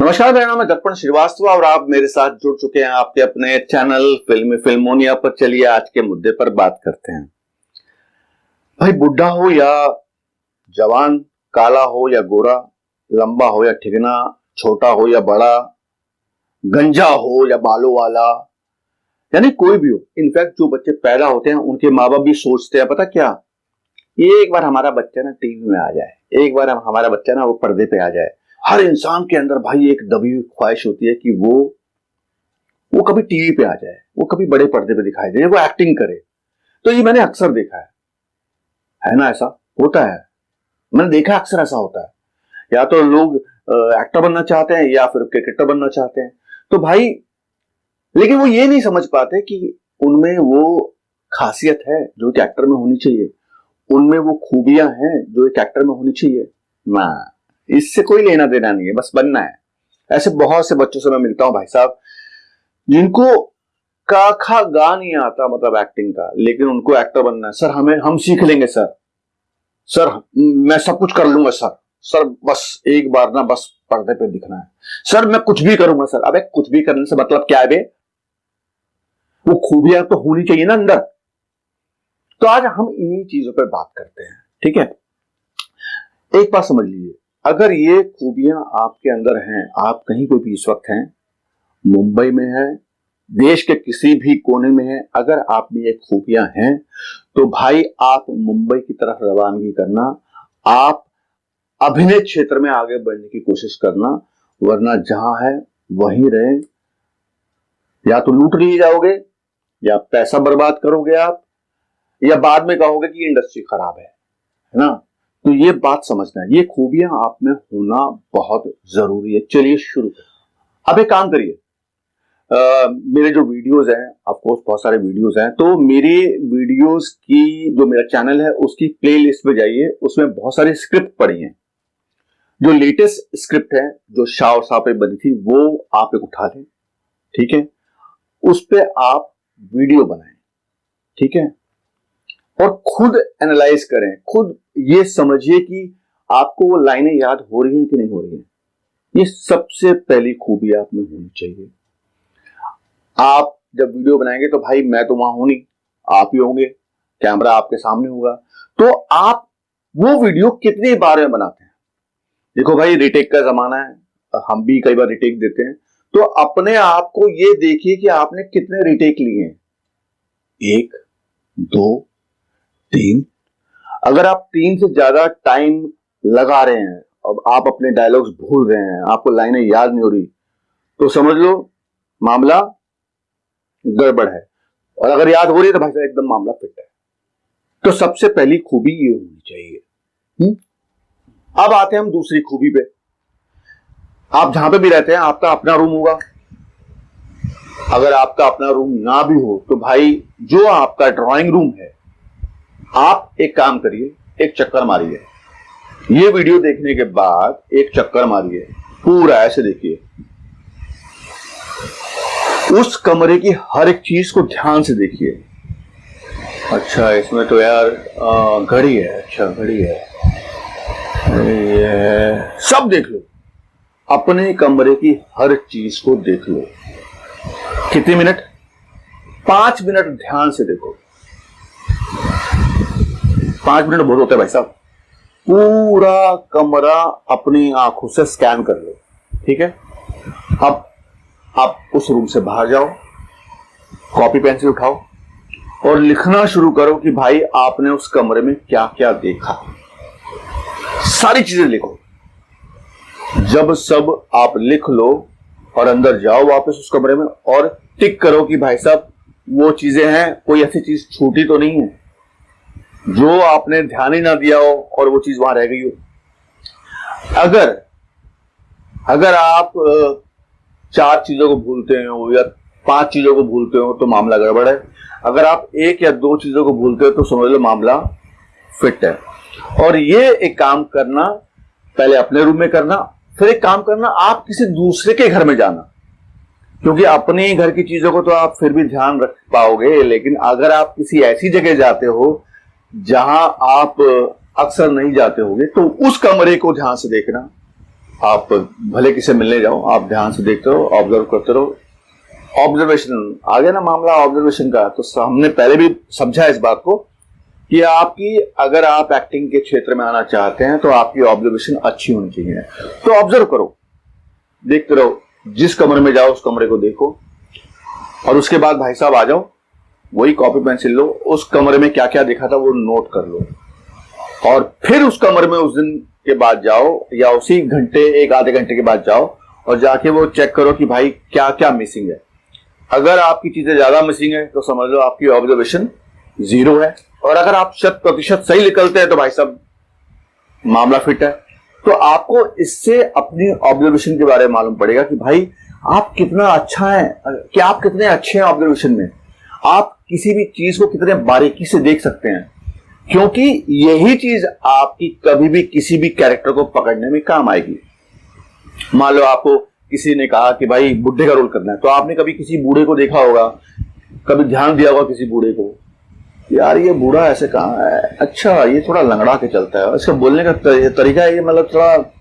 नमस्कार, मेरा नाम है दर्पण श्रीवास्तव और आप मेरे साथ जुड़ चुके हैं आपके अपने चैनल फिल्मोनिया पर। चलिए आज के मुद्दे पर बात करते हैं। भाई बुढ़ा हो या जवान, काला हो या गोरा, लंबा हो या ठिगना, छोटा हो या बड़ा, गंजा हो या बालों वाला, यानी कोई भी हो। इनफैक्ट जो बच्चे पैदा होते हैं उनके माँ बाप भी सोचते हैं, पता क्या, ये एक बार हमारा बच्चा ना टीवी में आ जाए, एक बार हमारा बच्चा ना वो पर्दे पे आ जाए। हर इंसान के अंदर भाई एक दबी हुई ख्वाहिश होती है कि वो कभी टीवी पे आ जाए, वो कभी बड़े पर्दे पे दिखाई दे, वो एक्टिंग करे। तो ये मैंने अक्सर देखा है ना, ऐसा होता है, मैंने देखा अक्सर ऐसा होता है। या तो लोग एक्टर बनना चाहते हैं या फिर क्रिकेटर बनना चाहते हैं। तो भाई लेकिन वो ये नहीं समझ पाते कि उनमें वो खासियत है जो एक एक्टर में होनी चाहिए, उनमें वो खूबियां हैं जो एक एक्टर में होनी चाहिए ना। इससे कोई लेना देना नहीं है, बस बनना है। ऐसे बहुत से बच्चों से मैं मिलता हूं भाई साहब, जिनको का खा गा नहीं आता, मतलब एक्टिंग का, लेकिन उनको एक्टर बनना है। सर हम सीख लेंगे सर मैं सब कुछ कर लूंगा सर बस एक बार ना बस पर्दे पे दिखना है, सर मैं कुछ भी करूंगा सर। अबे कुछ भी करने से मतलब क्या है बे? वो खूबियां तो होनी चाहिए ना अंदर। तो आज हम इन्हीं चीजों पर बात करते हैं, ठीक है। एक बात समझ लीजिए, अगर ये खूबियां आपके अंदर हैं, आप कहीं कोई भी इस वक्त हैं, मुंबई में हैं, देश के किसी भी कोने में हैं, अगर आप में ये खूबियां हैं तो भाई आप मुंबई की तरफ रवानगी करना, आप अभिनय क्षेत्र में आगे बढ़ने की कोशिश करना, वरना जहां है वहीं रहे। या तो लूट लिए जाओगे, या पैसा बर्बाद करोगे आप, या बाद में कहोगे कि इंडस्ट्री खराब है ना। तो ये बात समझना है, ये खूबियां आप में होना बहुत जरूरी है। चलिए शुरू करें। अब एक काम करिए, मेरे जो वीडियोस हैं, ऑफ कोर्स बहुत सारे वीडियोस हैं, तो मेरे वीडियोस की जो मेरा चैनल है उसकी प्लेलिस्ट में जाइए, उसमें बहुत सारी स्क्रिप्ट पड़ी हैं। जो लेटेस्ट स्क्रिप्ट है जो शाह और साहब पे बनी थी वो आप एक उठा लें, ठीक है, उस पे आप वीडियो बनाएं, ठीक है, और खुद एनालाइज करें, खुद ये समझिए कि आपको वो लाइनें याद हो रही हैं कि नहीं हो रही हैं। ये सबसे पहली खूबी आप में होनी चाहिए। आप जब वीडियो बनाएंगे तो भाई मैं तो वहां हूं नहीं, आप ही होंगे, कैमरा आपके सामने होगा, तो आप वो वीडियो कितनी बार में बनाते हैं। देखो भाई रिटेक का जमाना है, हम भी कई बार रिटेक देते हैं, तो अपने आप को ये देखिए कि आपने कितने रिटेक लिए हैं, 1 2 3। अगर आप 3 से ज्यादा टाइम लगा रहे हैं, अब आप अपने डायलॉग्स भूल रहे हैं, आपको लाइनें याद नहीं हो रही, तो समझ लो मामला गड़बड़ है। और अगर याद हो रही है तो भाई साहब एकदम मामला फिट है। तो सबसे पहली खूबी ये होनी चाहिए। अब आते हैं हम दूसरी खूबी पे। आप जहां पे भी रहते हैं आपका अपना रूम होगा। अगर आपका अपना रूम ना भी हो तो भाई जो आपका ड्राइंग रूम है, आप एक काम करिए, एक चक्कर मारिए। ये वीडियो देखने के बाद एक चक्कर मारिए, पूरा ऐसे देखिए, उस कमरे की हर एक चीज को ध्यान से देखिए। अच्छा इसमें तो यार घड़ी है, अच्छा घड़ी है, ये सब देख लो, अपने कमरे की हर चीज को देख लो। कितने मिनट? 5 मिनट ध्यान से देखो। 5 मिनट बहुत होते हैं भाई साहब। पूरा कमरा अपनी आंखों से स्कैन कर लो, ठीक है। अब आप उस रूम से बाहर जाओ, कॉपी पेंसिल उठाओ और लिखना शुरू करो कि भाई आपने उस कमरे में क्या क्या देखा। सारी चीजें लिखो। जब सब आप लिख लो और अंदर जाओ वापस उस कमरे में और टिक करो कि भाई साहब वो चीजें हैं, कोई ऐसी चीज छूटी तो नहीं है जो आपने ध्यान ही ना दिया हो और वो चीज वहां रह गई हो। अगर आप 4 चीजों को भूलते हो या 5 चीजों को भूलते हो तो मामला गड़बड़ है। अगर आप 1 या 2 चीजों को भूलते हो तो समझ लो मामला फिट है। और ये एक काम करना, पहले अपने रूम में करना, फिर एक काम करना, आप किसी दूसरे के घर में जाना, क्योंकि अपने घर की चीजों को तो आप फिर भी ध्यान रख पाओगे, लेकिन अगर आप किसी ऐसी जगह जाते हो जहां आप अक्सर नहीं जाते होंगे तो उस कमरे को ध्यान से देखना आप भले किसे मिलने जाओ, आप ध्यान से देखते रहो, ऑब्जर्व करते रहो। ऑब्जर्वेशन आ गया ना मामला ऑब्जर्वेशन का, तो हमने पहले भी समझा इस बात को कि आपकी, अगर आप एक्टिंग के क्षेत्र में आना चाहते हैं तो आपकी ऑब्जर्वेशन अच्छी होनी चाहिए। तो ऑब्जर्व करो, देखते रहो, जिस कमरे में जाओ उस कमरे को देखो, और उसके बाद भाई साहब आ जाओ, वही कॉपी पेंसिल लो, उस कमरे में क्या क्या देखा था वो नोट कर लो, और फिर उस कमरे में उस दिन के बाद जाओ या उसी घंटे, एक आधे घंटे के बाद जाओ और जाके वो चेक करो कि भाई क्या क्या मिसिंग है। अगर आपकी चीजें ज्यादा मिसिंग है तो समझ लो आपकी ऑब्जर्वेशन 0 है, और अगर आप 100% सही निकलते हैं तो भाई साहब मामला फिट है। तो आपको इससे अपनी ऑब्जर्वेशन के बारे में मालूम पड़ेगा कि भाई आप कितना अच्छा है, कि आप कितने अच्छे हैं ऑब्जर्वेशन में, आप किसी भी चीज को कितने बारीकी से देख सकते हैं, क्योंकि यही चीज आपकी कभी भी किसी भी कैरेक्टर को पकड़ने में काम आएगी। मान लो आपको किसी ने कहा कि भाई बुढ़े का रोल करना है, तो आपने कभी किसी बूढ़े को देखा होगा, कभी ध्यान दिया होगा किसी बूढ़े को, यार ये बूढ़ा ऐसे कहाँ है, अच्छा ये थोड़ा लंगड़ा के चलता है, इसका बोलने का तरीका है ये, मतलब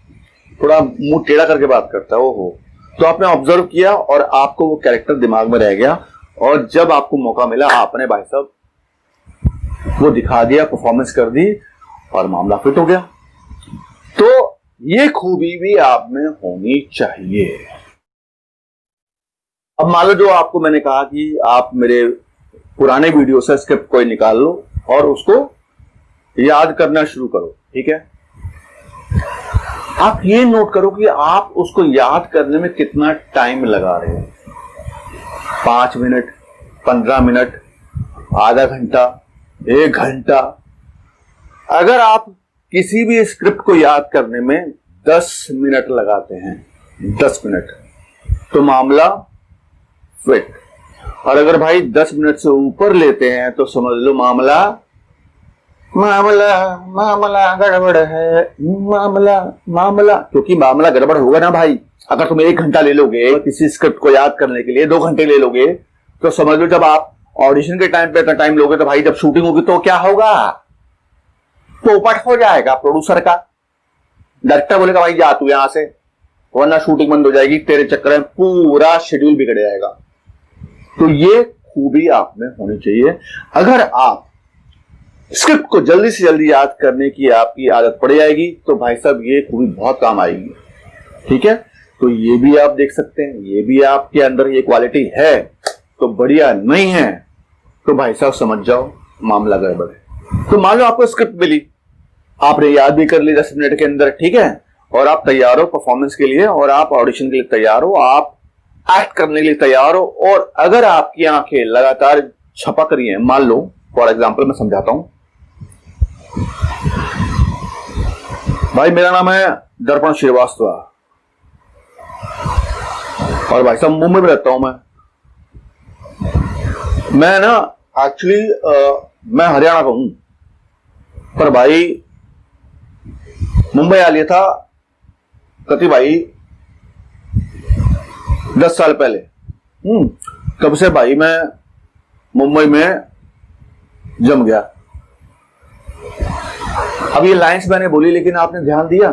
थोड़ा मुंह टेढ़ा करके बात करता है, ओहो। तो आपने ऑब्जर्व किया और आपको वो कैरेक्टर दिमाग में रह गया, और जब आपको मौका मिला आपने भाई साहब वो दिखा दिया, परफॉर्मेंस कर दी और मामला फिट हो गया। तो ये खूबी भी आप में होनी चाहिए। अब मान लो जो आपको मैंने कहा कि आप मेरे पुराने वीडियो से स्क्रिप्ट कोई निकाल लो और उसको याद करना शुरू करो, ठीक है। आप ये नोट करो कि आप उसको याद करने में कितना टाइम लगा रहे हो, 5 मिनट, 15 मिनट, आधा घंटा, 1 घंटा। अगर आप किसी भी स्क्रिप्ट को याद करने में 10 मिनट लगाते हैं, 10 मिनट, तो मामला फिट। और अगर भाई 10 मिनट से ऊपर लेते हैं तो समझ लो मामला गड़बड़ है, मामला क्योंकि मामला गड़बड़ होगा ना भाई। अगर तुम 1 घंटा ले लोगे किसी स्क्रिप्ट को याद करने के लिए, 2 घंटे ले लोगे, तो समझ लो जब आप ऑडिशन के टाइम पे इतना टाइम लोगे तो भाई जब शूटिंग होगी तो क्या होगा, पोपट हो जाएगा प्रोड्यूसर का। डायरेक्टर बोलेगा भाई जा तू यहां से, वरना शूटिंग बंद हो जाएगी, तेरे चक्कर में पूरा शेड्यूल बिगड़ जाएगा। तो ये खूबी आप में होनी चाहिए। अगर आप स्क्रिप्ट को जल्दी से जल्दी याद करने की आपकी आदत पड़ जाएगी तो भाई साहब ये खूबी बहुत काम आएगी, ठीक है। तो ये भी आप देख सकते हैं, ये भी आपके अंदर ये क्वालिटी है तो बढ़िया, नहीं है तो भाई साहब समझ जाओ मामला गड़बड़ है। तो मान लो आपको स्क्रिप्ट मिली, आपने याद भी कर ली 10 मिनट के अंदर, ठीक है, और आप तैयार हो परफॉर्मेंस के लिए, और आप ऑडिशन के लिए तैयार हो, आप एक्ट करने के लिए तैयार हो, और अगर आपकी आंखें लगातार छपक रही हैं, मान लो फॉर एग्जांपल मैं समझाता हूं भाई, मेरा नाम है दर्पण श्रीवास्तव और भाई साहब मुंबई में रहता हूं मैं ना एक्चुअली मैं हरियाणा का हूं, पर भाई मुंबई आ लिया था कति भाई 10 साल पहले। तब से भाई मैं मुंबई में जम गया। अब ये लाइंस मैंने बोली लेकिन आपने ध्यान दिया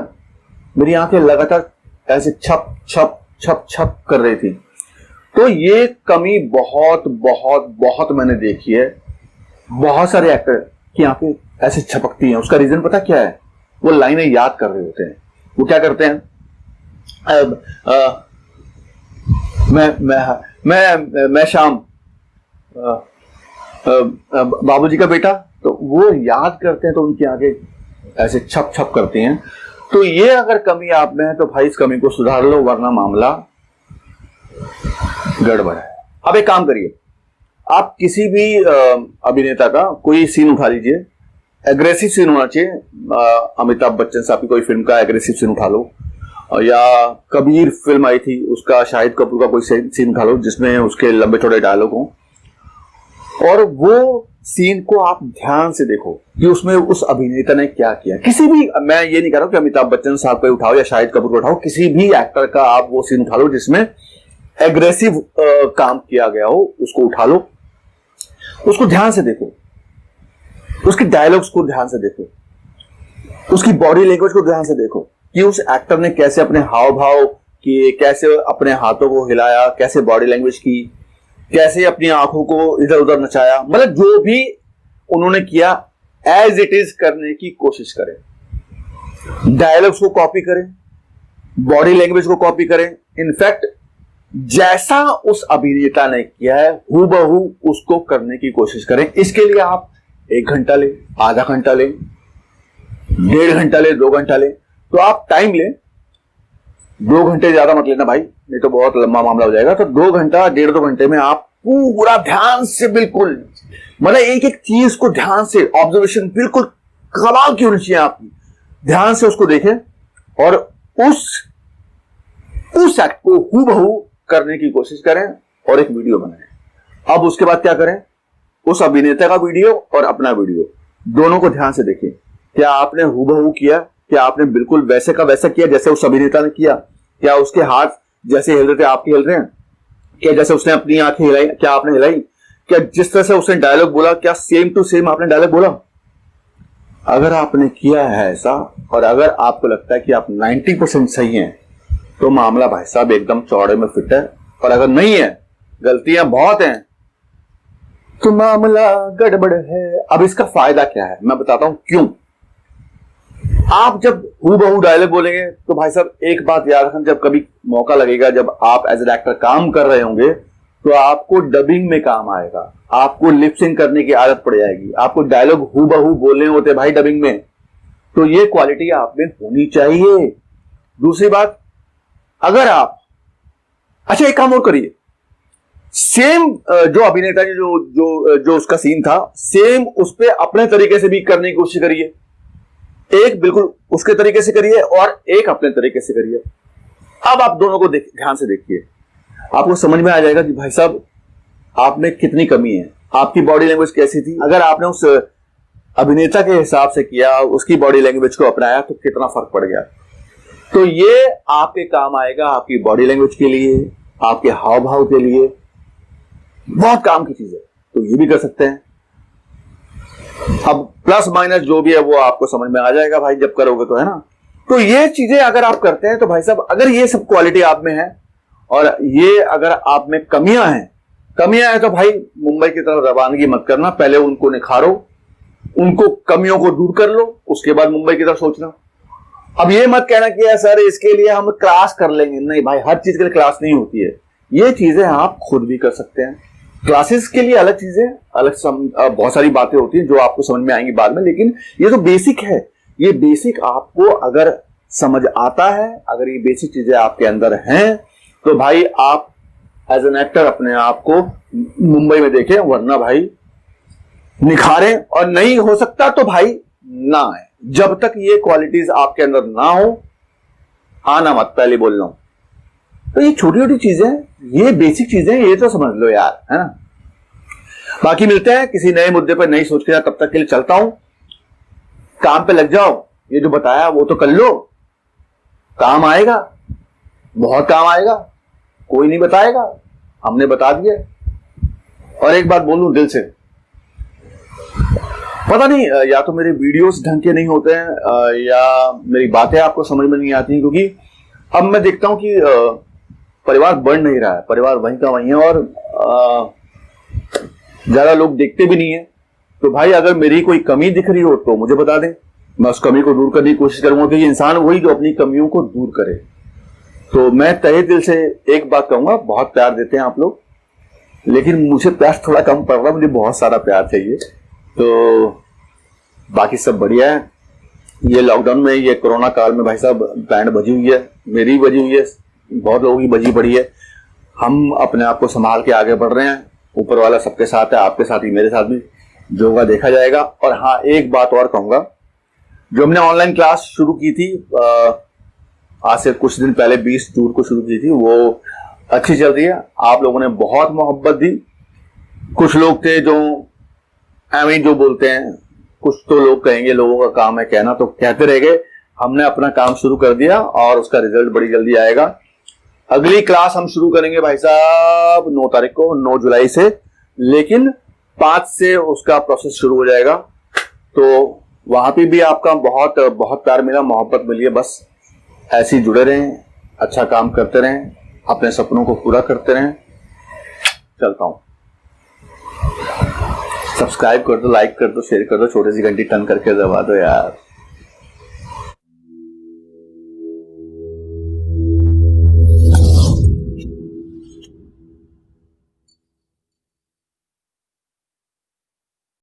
मेरी आंखें लगातार ऐसे छप छप छप छप कर रही थी। तो ये कमी बहुत बहुत बहुत मैंने देखी है, बहुत सारे एक्टर की आंखें ऐसे छपकती हैं। उसका रीजन पता क्या है, वो लाइनें याद कर रहे होते हैं। वो क्या करते हैं, मैं शाम बाबूजी का बेटा, तो वो याद करते हैं तो उनकी आंखें ऐसे छप छप करती हैं। तो ये अगर कमी आप में है तो भाई इस कमी को सुधार लो, वरना मामला गड़बड़ है। अब एक काम करिए, आप किसी भी अभिनेता का कोई सीन उठा लीजिए, एग्रेसिव सीन होना चाहिए। अमिताभ बच्चन साहब की कोई फिल्म का एग्रेसिव सीन उठा लो, या कबीर फिल्म आई थी उसका शाहिद कपूर का कोई सीन उठा लो जिसमें उसके लंबे चौड़े डायलॉग हों, और वो सीन को आप ध्यान से देखो कि उसमें उस अभिनेता ने क्या किया। किसी भी, मैं ये नहीं कह रहा हूं कि अमिताभ बच्चन साहब को उठाओ या शाहिद कपूर को उठाओ, किसी भी एक्टर का आप वो सीन उठा लो जिसमें एग्रेसिव काम किया गया हो, उसको उठा लो, उसको ध्यान से देखो, उसके डायलॉग्स को ध्यान से देखो, उसकी बॉडी लैंग्वेज को ध्यान से देखो। कि उस एक्टर ने कैसे अपने हाव भाव किए, कैसे अपने हाथों को हिलाया, कैसे बॉडी लैंग्वेज की, कैसे अपनी आंखों को इधर उधर नचाया, मतलब जो भी उन्होंने किया एज इट इज करने की कोशिश करें। डायलॉग्स को कॉपी करें, बॉडी लैंग्वेज को कॉपी करें। इनफैक्ट जैसा उस अभिनेता ने किया है हूबहू उसको करने की कोशिश करें। इसके लिए आप 1 घंटा लें, आधा घंटा लें, 1.5 घंटा लें, 2 घंटा लें, तो आप टाइम लें। 2 घंटे ज्यादा मत लेना भाई, नहीं तो बहुत लंबा मामला हो जाएगा। तो 2 घंटा, 1.5-2 घंटे में आप पूरा ध्यान से, बिल्कुल मतलब एक एक चीज को ध्यान से, ऑब्जर्वेशन बिल्कुल कमाल की होनी चाहिए आपकी, ध्यान से उसको देखें और उस एक्ट को हूबहू करने की कोशिश करें और एक वीडियो बनाएं। अब उसके बाद क्या करें, उस अभिनेता का वीडियो और अपना वीडियो दोनों को ध्यान से देखें। क्या आपने हूबहू किया, क्या आपने बिल्कुल वैसे का वैसा किया जैसे उस अभिनेता ने किया? क्या उसके हाथ जैसे हिल रहे थे आपके हिल रहे हैं? क्या जैसे उसने अपनी आंखें हिलाई क्या आपने हिलाई? क्या जिस तरह से उसने डायलॉग बोला क्या सेम टू सेम आपने डायलॉग बोला? अगर आपने किया है ऐसा और अगर आपको लगता है कि आप 90% सही हैं तो मामला भाई साहब एकदम चौड़े में फिट है। और अगर नहीं है, गलतियां बहुत हैं, तो मामला गड़बड़ है। अब इसका फायदा क्या है मैं बताता हूं क्यों। आप जब हूबहू डायलॉग बोलेंगे तो भाई साहब एक बात याद रखना, जब कभी मौका लगेगा, जब आप एज एन एक्टर काम कर रहे होंगे तो आपको डबिंग में काम आएगा, आपको लिप सिंक करने की आदत पड़ जाएगी, आपको डायलॉग हूबहू बोलने होते भाई डबिंग में। तो ये क्वालिटी आप में होनी चाहिए। दूसरी बात, अगर आप अच्छा एक काम और करिए, सेम जो अभिनेता ने जो उसका सीन था सेम उस पे अपने तरीके से भी करने की कोशिश करिए। एक बिल्कुल उसके तरीके से करिए और एक अपने तरीके से करिए। अब आप दोनों को ध्यान से देखिए, आपको समझ में आ जाएगा कि भाई साहब आप में कितनी कमी है, आपकी बॉडी लैंग्वेज कैसी थी। अगर आपने उस अभिनेता के हिसाब से किया, उसकी बॉडी लैंग्वेज को अपनाया तो कितना फर्क पड़ गया। तो ये आपके काम आएगा, आपकी बॉडी लैंग्वेज के लिए, आपके हाव भाव के लिए, बहुत काम की चीज है। तो ये भी कर सकते हैं। अब प्लस माइनस जो भी है वो आपको समझ में आ जाएगा भाई जब करोगे तो, है ना। तो ये चीजें अगर आप करते हैं तो भाई साहब अगर ये सब क्वालिटी आप में है और ये अगर आप में कमियां हैं तो भाई मुंबई की तरफ रवानगी मत करना, पहले उनको निखारो, उनको कमियों को दूर कर लो, उसके बाद मुंबई की तरफ सोचना। अब ये मत कहना कि सर इसके लिए हम क्लास कर लेंगे, नहीं भाई, हर चीज के लिए क्लास नहीं होती है। ये चीजें आप खुद भी कर सकते हैं। क्लासेस के लिए अलग चीजें, बहुत सारी बातें होती हैं जो आपको समझ में आएंगी बाद में, लेकिन ये तो बेसिक है। ये बेसिक आपको अगर समझ आता है, अगर ये बेसिक चीजें आपके अंदर हैं तो भाई आप एज एन एक्टर अपने आप को मुंबई में देखें, वरना भाई निखारें। और नहीं हो सकता तो भाई ना आए। जब तक ये क्वालिटीज आपके अंदर ना हो, आना मत, पहले बोल रहा हूं। तो ये छोटी छोटी चीजें, ये बेसिक चीजें, ये तो समझ लो यार, है ना। बाकी मिलते हैं किसी नए मुद्दे पर, नई सोच के साथ। तब तक के लिए चलता हूं, काम पे लग जाओ, ये जो बताया वो तो कर लो, काम आएगा, बहुत काम आएगा। कोई नहीं बताएगा, हमने बता दिया। और एक बात बोलूं दिल से, पता नहीं या तो मेरे वीडियोस ढंग के नहीं होते हैं या मेरी बातें आपको समझ में नहीं आती हैं, क्योंकि अब मैं देखता हूं कि परिवार बढ़ नहीं रहा है, परिवार वहीं का वहीं है और ज्यादा लोग देखते भी नहीं है। तो भाई अगर मेरी कोई कमी दिख रही हो तो मुझे बता दें, मैं उस कमी को दूर करने की कोशिश करूंगा, क्योंकि इंसान वही जो अपनी कमियों को दूर करे। तो मैं तहे दिल से एक बात कहूंगा, बहुत प्यार देते हैं आप लोग, लेकिन मुझे प्यार थोड़ा कम पड़ रहा है, मुझे बहुत सारा प्यार चाहिए। तो बाकी सब बढ़िया है। ये लॉकडाउन में, ये कोरोना काल में भाई साहब बैंड बजी हुई है, मेरी बजी हुई है, बहुत लोगों की बजी पड़ी है। हम अपने आप को संभाल के आगे बढ़ रहे हैं, ऊपर वाला सबके साथ है, आपके साथ ही मेरे साथ भी, जो होगा देखा जाएगा। और हाँ, एक बात और कहूंगा, जो हमने ऑनलाइन क्लास शुरू की थी आज से कुछ दिन पहले 20 जून को शुरू की थी, वो अच्छी चल रही है। आप लोगों ने बहुत मोहब्बत दी। कुछ लोग थे जो जो बोलते हैं, कुछ तो लोग कहेंगे लोगों का काम है कहना, तो कहते रह गए। हमने अपना काम शुरू कर दिया और उसका रिजल्ट बड़ी जल्दी आएगा। अगली क्लास हम शुरू करेंगे भाई साहब 9 तारीख को, 9 जुलाई से, लेकिन 5 से उसका प्रोसेस शुरू हो जाएगा। तो वहां पे भी आपका बहुत बहुत प्यार मिला, मोहब्बत मिली है। बस ऐसे ही जुड़े रहें, अच्छा काम करते रहें, अपने सपनों को पूरा करते रहें। चलता हूं। सब्सक्राइब कर दो, लाइक कर दो, शेयर कर दो, छोटी सी घंटी टन करके दबा दो यार।